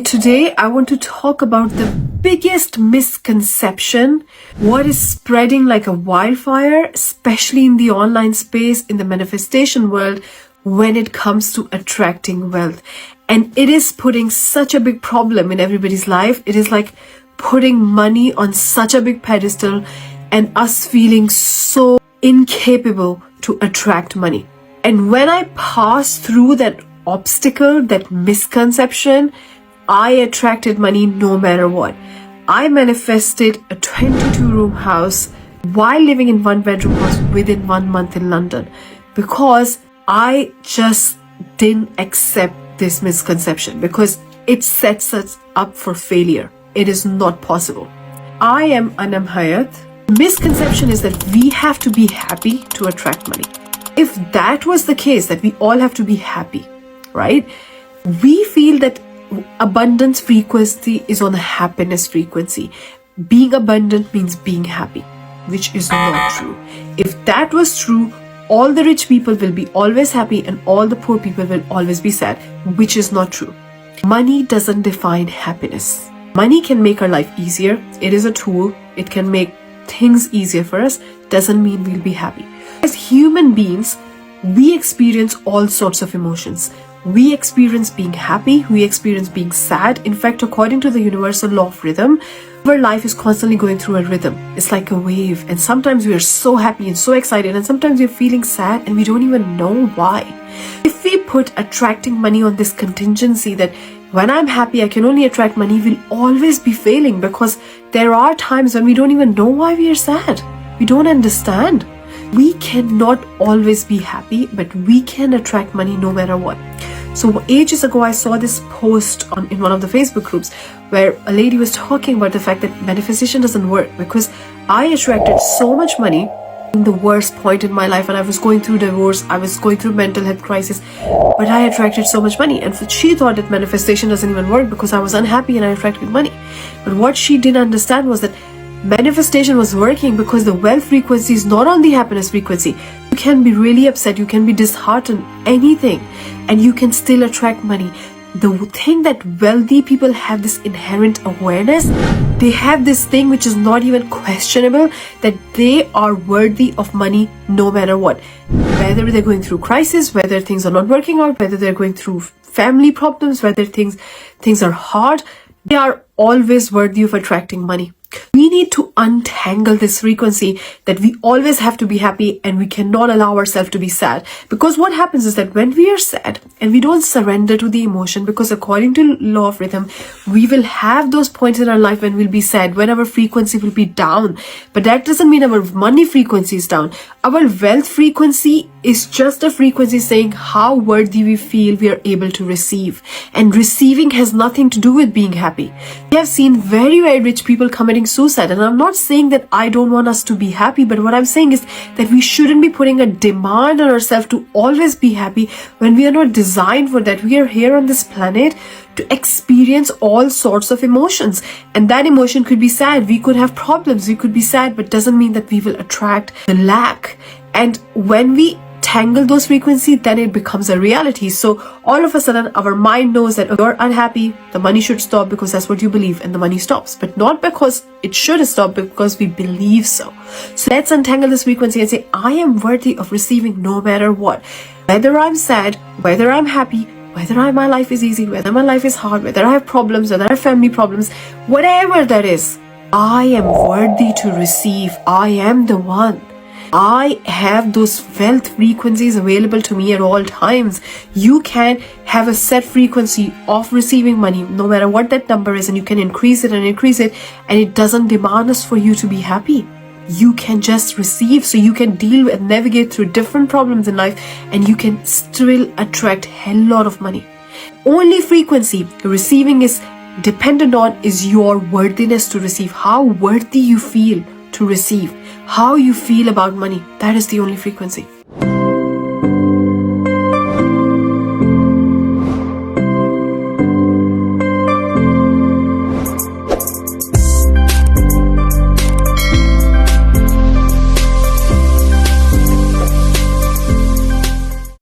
today I want to talk about the biggest misconception, what is spreading like a wildfire, especially in the online space, in the manifestation world, when it comes to attracting wealth. And it is putting such a big problem in everybody's life. It is like putting money on such a big pedestal and us feeling so incapable to attract money. And when I pass through that obstacle, that misconception, I attracted money no matter what. I manifested a 22-room house while living in one-bedroom house within 1 month in London because I just didn't accept this misconception because it sets us up for failure. It is not possible. I am Anum Hayat. Misconception is that we have to be happy to attract money. If that was the case, that we all have to be happy, right? We feel that abundance frequency is on a happiness frequency. Being abundant means being happy, which is not true. If that was true, all the rich people will be always happy and all the poor people will always be sad, which is not true. Money doesn't define happiness. Money can make our life easier. It is a tool. It can make things easier for us. Doesn't mean we'll be happy. As human beings, we experience all sorts of emotions. We experience being happy, we experience being sad. In fact, according to the universal law of rhythm, our life is constantly going through a rhythm. It's like a wave, and sometimes we are so happy and so excited, and sometimes we're feeling sad and we don't even know why. If we put attracting money on this contingency that when I'm happy, I can only attract money, we'll always be failing because there are times when we don't even know why we are sad. We don't understand. We cannot always be happy, but we can attract money no matter what. So ages ago, I saw this post in one of the Facebook groups where a lady was talking about the fact that manifestation doesn't work because I attracted so much money in the worst point in my life, and I was going through divorce, I was going through mental health crisis, but I attracted so much money. And she thought that manifestation doesn't even work because I was unhappy and I attracted money. But what she didn't understand was that manifestation was working because the wealth frequency is not on the happiness frequency. You can be really upset, you can be disheartened, anything, and you can still attract money. The thing that wealthy people have this inherent awareness, they have this thing which is not even questionable, that they are worthy of money no matter what. Whether they're going through crisis, whether things are not working out, whether they're going through family problems, whether things are hard, they are always worthy of attracting money. We need to untangle this frequency that we always have to be happy and we cannot allow ourselves to be sad. Because what happens is that when we are sad and we don't surrender to the emotion, because according to law of rhythm, we will have those points in our life when we'll be sad, when our frequency will be down. But that doesn't mean our money frequency is down. Our wealth frequency is just a frequency saying how worthy we feel we are able to receive. And receiving has nothing to do with being happy. We have seen very, very rich people committing suicide, and I'm not saying that I don't want us to be happy, but what I'm saying is that we shouldn't be putting a demand on ourselves to always be happy when we are not designed for that. We are here on this planet to experience all sorts of emotions, and that emotion could be sad. We could have problems, we could be sad, but doesn't mean that we will attract the lack. And when we tangle those frequencies, then it becomes a reality. So all of a sudden our mind knows that if you're unhappy, the money should stop because that's what you believe, and the money stops. But not because it should stop, because we believe so. So let's untangle this frequency and say, I am worthy of receiving no matter what. Whether I'm sad, whether I'm happy, whether my life is easy, whether my life is hard, whether I have problems, whether I have family problems, whatever that is, I am worthy to receive. I am the one. I have those wealth frequencies available to me at all times. You can have a set frequency of receiving money, no matter what that number is, and you can increase it, and it doesn't demand us for you to be happy. You can just receive, so you can deal and navigate through different problems in life, and you can still attract a hell lot of money. Only frequency receiving is dependent on is your worthiness to receive, how worthy you feel to receive, how you feel about money. That is the only frequency.